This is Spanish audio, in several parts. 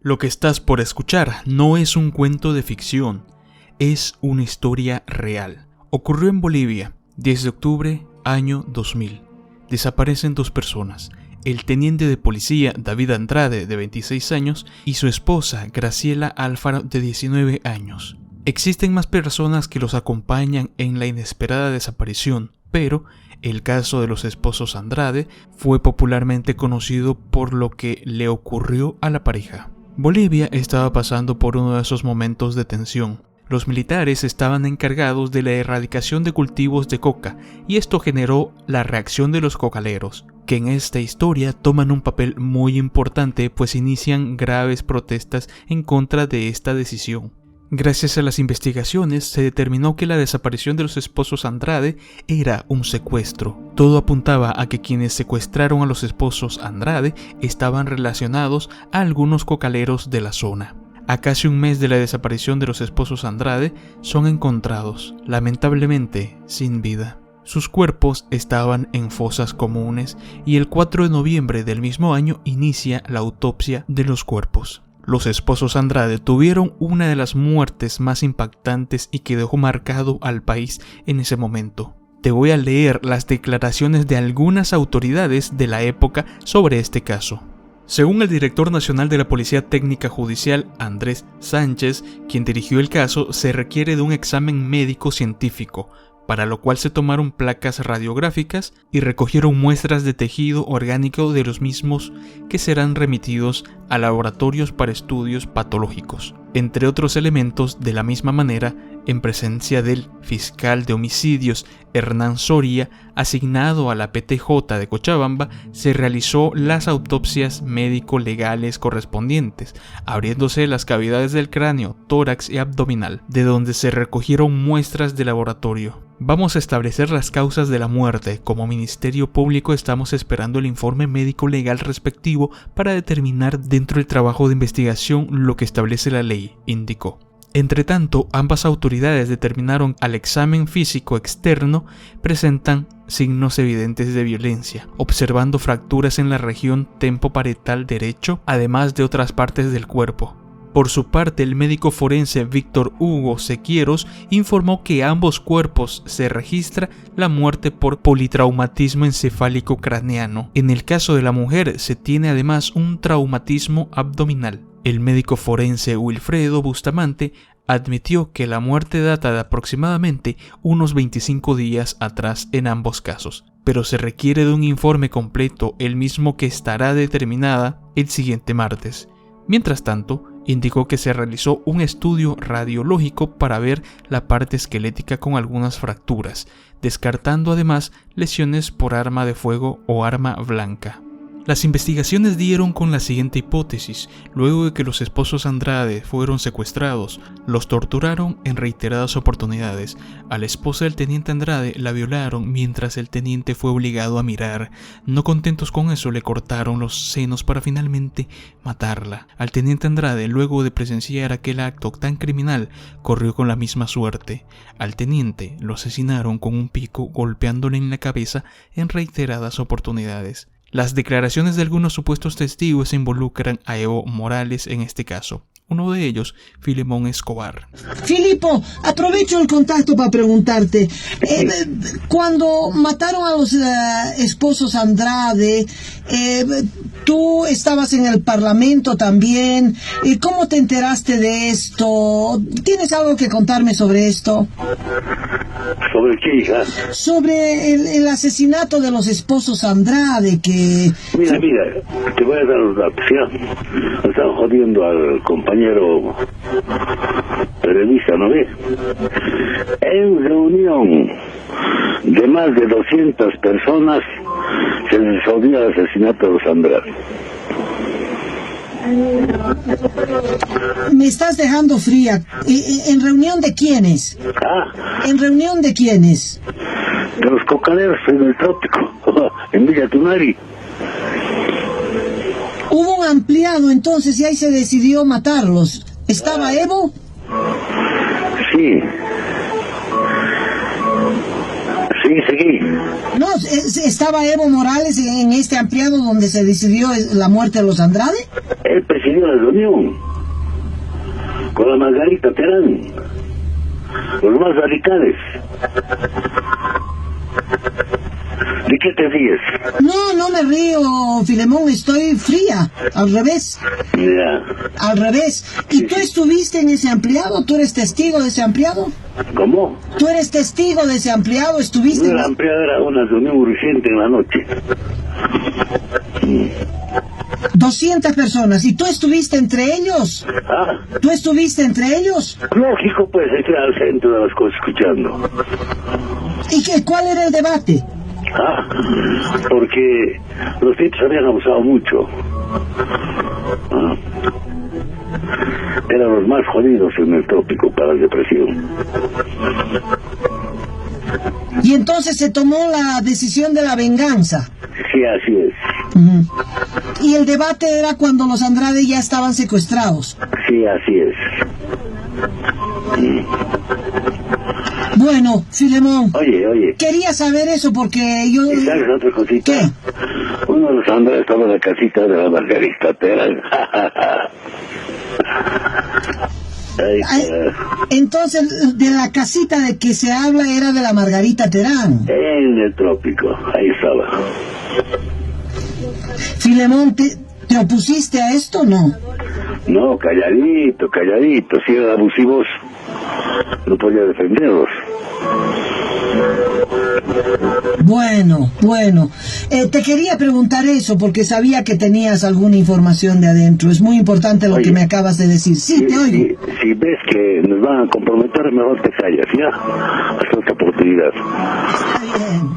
Lo que estás por escuchar no es un cuento de ficción, es una historia real. Ocurrió en Bolivia, 10 de octubre, año 2000. Desaparecen dos personas, el teniente de policía David Andrade, de 26 años, y su esposa Graciela Alfaro, de 19 años. Existen más personas que los acompañan en la inesperada desaparición, pero el caso de los esposos Andrade fue popularmente conocido por lo que le ocurrió a la pareja. Bolivia estaba pasando por uno de esos momentos de tensión. Los militares estaban encargados de la erradicación de cultivos de coca y esto generó la reacción de los cocaleros, que en esta historia toman un papel muy importante pues inician graves protestas en contra de esta decisión. Gracias a las investigaciones se determinó que la desaparición de los esposos Andrade era un secuestro. Todo apuntaba a que quienes secuestraron a los esposos Andrade estaban relacionados a algunos cocaleros de la zona. A casi un mes de la desaparición de los esposos Andrade son encontrados, lamentablemente, sin vida. Sus cuerpos estaban en fosas comunes y el 4 de noviembre del mismo año inicia la autopsia de los cuerpos. Los esposos Andrade tuvieron una de las muertes más impactantes y que dejó marcado al país en ese momento. Te voy a leer las declaraciones de algunas autoridades de la época sobre este caso. Según el director nacional de la Policía Técnica Judicial, Andrés Sánchez, quien dirigió el caso, se requiere de un examen médico científico, para lo cual se tomaron placas radiográficas y recogieron muestras de tejido orgánico de los mismos que serán remitidos a laboratorios para estudios patológicos. Entre otros elementos, de la misma manera, en presencia del fiscal de homicidios Hernán Soria, asignado a la PTJ de Cochabamba, se realizó las autopsias médico-legales correspondientes, abriéndose las cavidades del cráneo, tórax y abdominal, de donde se recogieron muestras de laboratorio. Vamos a establecer las causas de la muerte. Como Ministerio Público estamos esperando el informe médico legal respectivo para determinar dentro del trabajo de investigación lo que establece la ley, indicó. Entre tanto, ambas autoridades determinaron al examen físico externo presentan signos evidentes de violencia, observando fracturas en la región tempoparietal derecho, además de otras partes del cuerpo. Por su parte, el médico forense Víctor Hugo Sequieros informó que a ambos cuerpos se registra la muerte por politraumatismo encefálico craneano. En el caso de la mujer se tiene además un traumatismo abdominal. El médico forense Wilfredo Bustamante admitió que la muerte data de aproximadamente unos 25 días atrás en ambos casos, pero se requiere de un informe completo, el mismo que estará determinada el siguiente martes. Mientras tanto, indicó que se realizó un estudio radiológico para ver la parte esquelética con algunas fracturas, descartando además lesiones por arma de fuego o arma blanca. Las investigaciones dieron con la siguiente hipótesis: luego de que los esposos Andrade fueron secuestrados, los torturaron en reiteradas oportunidades. A la esposa del teniente Andrade la violaron mientras el teniente fue obligado a mirar. No contentos con eso, le cortaron los senos para finalmente matarla. Al teniente Andrade, luego de presenciar aquel acto tan criminal, corrió con la misma suerte. Al teniente lo asesinaron con un pico, golpeándole en la cabeza en reiteradas oportunidades. Las declaraciones de algunos supuestos testigos involucran a Evo Morales en este caso. Uno de ellos, Filemón Escobar. Filipo, aprovecho el contacto para preguntarte. Cuando mataron a los esposos Andrade, tú estabas en el Parlamento también. ¿Cómo te enteraste de esto? ¿Tienes algo que contarme sobre esto? ¿Sobre qué, hija? Sobre el asesinato de los esposos Andrade, que... Mira, te voy a dar los datos, ¿ya? Están jodiendo al compañero periodista, ¿no ves? En reunión de más de 200 personas se resolvió el asesinato de los Andrade. Me estás dejando fría. ¿En reunión de quiénes? ¿En reunión de quiénes? De los cocaleros en el trópico, en Villa Tunari. Hubo un ampliado entonces y ahí se decidió matarlos. ¿Estaba Evo? Sí. Sí, seguí. No, ¿estaba Evo Morales en este ampliado donde se decidió la muerte de los Andrade? Él presidió la reunión con la Margarita Terán, los más radicales. ¿De qué te ríes? No me río, Filemón, estoy fría, al revés. Ya. Al revés. ¿Y tú estuviste en ese ampliado? ¿Tú eres testigo de ese ampliado? ¿Cómo? ¿Tú eres testigo de ese ampliado? ¿Estuviste? No, la ampliada era una reunión urgente en la noche. 200 personas. ¿Y tú estuviste entre ellos? Ah, ¿Tú estuviste entre ellos? lógico, pues, estoy al centro de las cosas escuchando. ¿Y cuál era el debate? Ah, porque los tipos habían abusado mucho. Ah. Eran los más jodidos en el trópico para la depresión. Y entonces se tomó la decisión de la venganza. Sí, así es. Y el debate era cuando los Andrade ya estaban secuestrados. Sí, así es. Bueno, Filemón. Oye. Quería saber eso porque yo... ¿Y sabes otra cosita? ¿Qué? Uno de los Andrade estaba en la casita de la Margarita Terán. Entonces, de la casita de que se habla era de la Margarita Terán. En el trópico, ahí estaba. Filemón, ¿te opusiste a esto o no? No, calladito. Si eran abusivos, no podía defenderlos. Bueno. Te quería preguntar eso porque sabía que tenías alguna información de adentro. Es muy importante lo que me acabas de decir. Sí, te oigo. Si ves que nos van a comprometer, mejor te callas, ¿ya? Hasta otra oportunidad.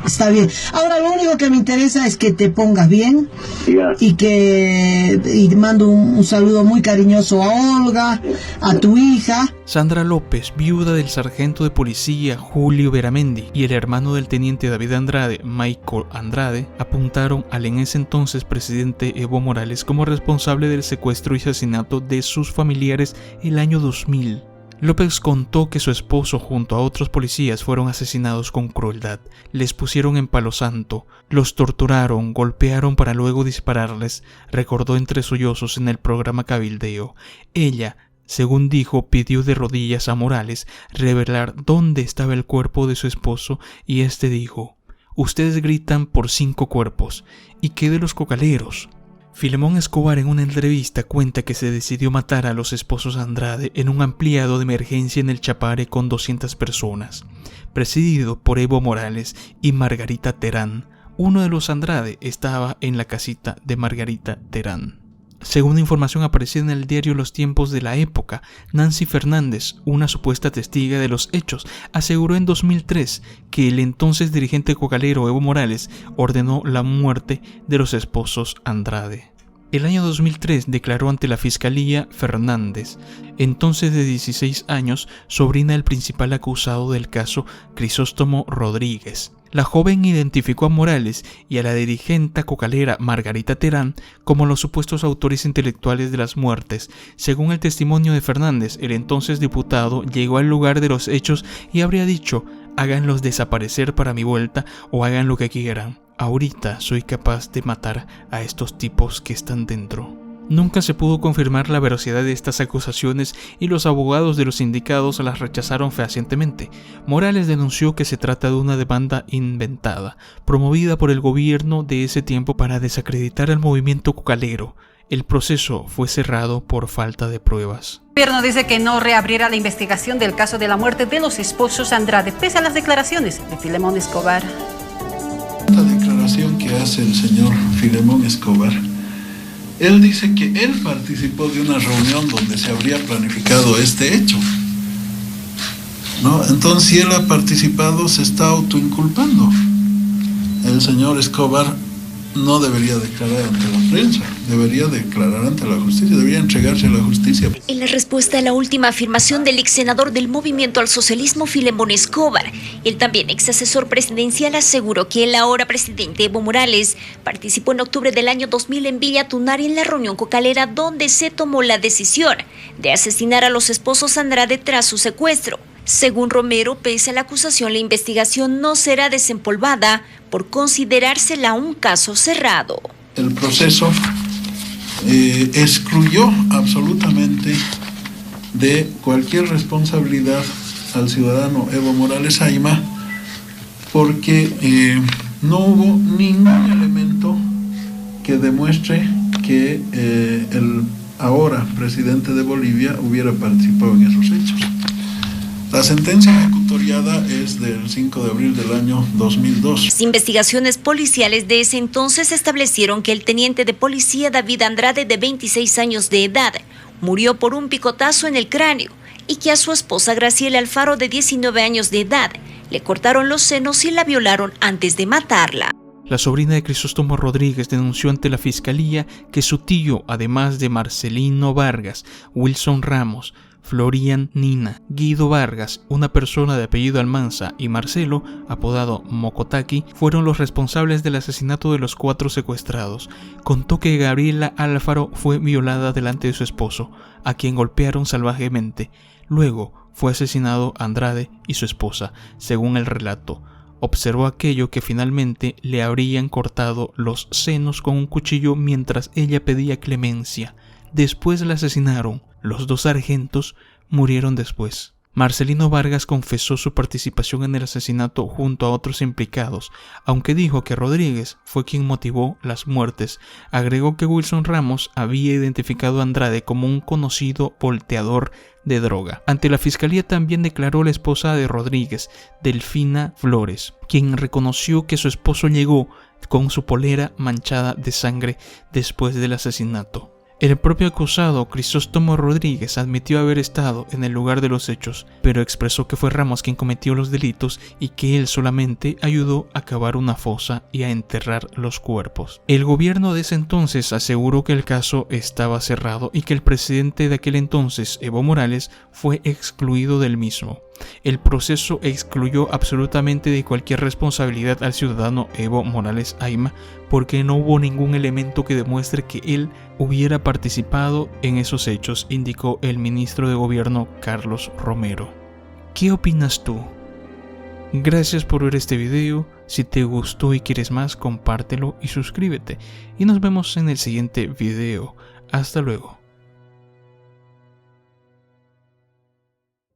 Está bien. Ahora lo único que me interesa es que te pongas bien. Ya. Y mando un saludo muy cariñoso a Olga, a tu hija. Sandra López, viuda del sargento de policía Julio Beramendi, y el hermano del teniente David Andrade, Michael Andrade, apuntaron al en ese entonces presidente Evo Morales como responsable del secuestro y asesinato de sus familiares el año 2000. López contó que su esposo junto a otros policías fueron asesinados con crueldad. Les pusieron en palo santo, los torturaron, golpearon para luego dispararles, recordó entre sollozos en el programa Cabildeo. Ella, según dijo, pidió de rodillas a Morales revelar dónde estaba el cuerpo de su esposo y este dijo: «Ustedes gritan por 5 cuerpos, ¿y qué de los cocaleros?». Filemón Escobar en una entrevista cuenta que se decidió matar a los esposos Andrade en un ampliado de emergencia en el Chapare con 200 personas, presidido por Evo Morales y Margarita Terán. Uno de los Andrade estaba en la casita de Margarita Terán. Según información aparecida en el diario Los Tiempos de la época, Nancy Fernández, una supuesta testiga de los hechos, aseguró en 2003 que el entonces dirigente cocalero Evo Morales ordenó la muerte de los esposos Andrade. El año 2003 declaró ante la Fiscalía Fernández, entonces de 16 años, sobrina del principal acusado del caso, Crisóstomo Rodríguez. La joven identificó a Morales y a la dirigente cocalera Margarita Terán como los supuestos autores intelectuales de las muertes. Según el testimonio de Fernández, el entonces diputado llegó al lugar de los hechos y habría dicho: «Háganlos desaparecer para mi vuelta o hagan lo que quieran. Ahorita soy capaz de matar a estos tipos que están dentro». Nunca se pudo confirmar la veracidad de estas acusaciones y los abogados de los sindicados las rechazaron fehacientemente. Morales denunció que se trata de una demanda inventada, promovida por el gobierno de ese tiempo para desacreditar al movimiento cocalero. El proceso fue cerrado por falta de pruebas. El gobierno dice que no reabrirá la investigación del caso de la muerte de los esposos Andrade, pese a las declaraciones de Filemón Escobar. La declaración que hace el señor Filemón Escobar, él dice que él participó de una reunión donde se habría planificado este hecho, ¿no? Entonces, si él ha participado, se está autoinculpando. El señor Escobar no debería declarar ante la prensa, debería declarar ante la justicia, debería entregarse a la justicia. En la respuesta a la última afirmación del ex senador del Movimiento al Socialismo, Filemón Escobar, el también ex asesor presidencial aseguró que el ahora presidente Evo Morales participó en octubre del año 2000 en Villa Tunari en la reunión cocalera donde se tomó la decisión de asesinar a los esposos Andrade tras su secuestro. Según Romero, pese a la acusación, la investigación no será desempolvada por considerársela un caso cerrado. El proceso excluyó absolutamente de cualquier responsabilidad al ciudadano Evo Morales Ayma, porque no hubo ningún elemento que demuestre que el ahora presidente de Bolivia hubiera participado en esos hechos. La sentencia ejecutoriada es del 5 de abril del año 2002. Las investigaciones policiales de ese entonces establecieron que el teniente de policía David Andrade, de 26 años de edad, murió por un picotazo en el cráneo y que a su esposa Graciela Alfaro, de 19 años de edad, le cortaron los senos y la violaron antes de matarla. La sobrina de Crisóstomo Rodríguez denunció ante la fiscalía que su tío, además de Marcelino Vargas, Wilson Ramos, Florian Nina, Guido Vargas, una persona de apellido Almanza, y Marcelo, apodado Mocotaki, fueron los responsables del asesinato de los 4 secuestrados. Contó que Gabriela Alfaro fue violada delante de su esposo, a quien golpearon salvajemente. Luego fue asesinado Andrade y su esposa, según el relato. Observó aquello que finalmente le habrían cortado los senos con un cuchillo mientras ella pedía clemencia. Después la asesinaron. Los 2 sargentos murieron después. Marcelino Vargas confesó su participación en el asesinato junto a otros implicados, aunque dijo que Rodríguez fue quien motivó las muertes. Agregó que Wilson Ramos había identificado a Andrade como un conocido volteador de droga. Ante la fiscalía también declaró la esposa de Rodríguez, Delfina Flores, quien reconoció que su esposo llegó con su polera manchada de sangre después del asesinato. El propio acusado, Crisóstomo Rodríguez, admitió haber estado en el lugar de los hechos, pero expresó que fue Ramos quien cometió los delitos y que él solamente ayudó a cavar una fosa y a enterrar los cuerpos. El gobierno de ese entonces aseguró que el caso estaba cerrado y que el presidente de aquel entonces, Evo Morales, fue excluido del mismo. El proceso excluyó absolutamente de cualquier responsabilidad al ciudadano Evo Morales Ayma, porque no hubo ningún elemento que demuestre que él hubiera participado en esos hechos, indicó el ministro de Gobierno Carlos Romero. ¿Qué opinas tú? Gracias por ver este video. Si te gustó y quieres más, compártelo y suscríbete. Y nos vemos en el siguiente video. Hasta luego.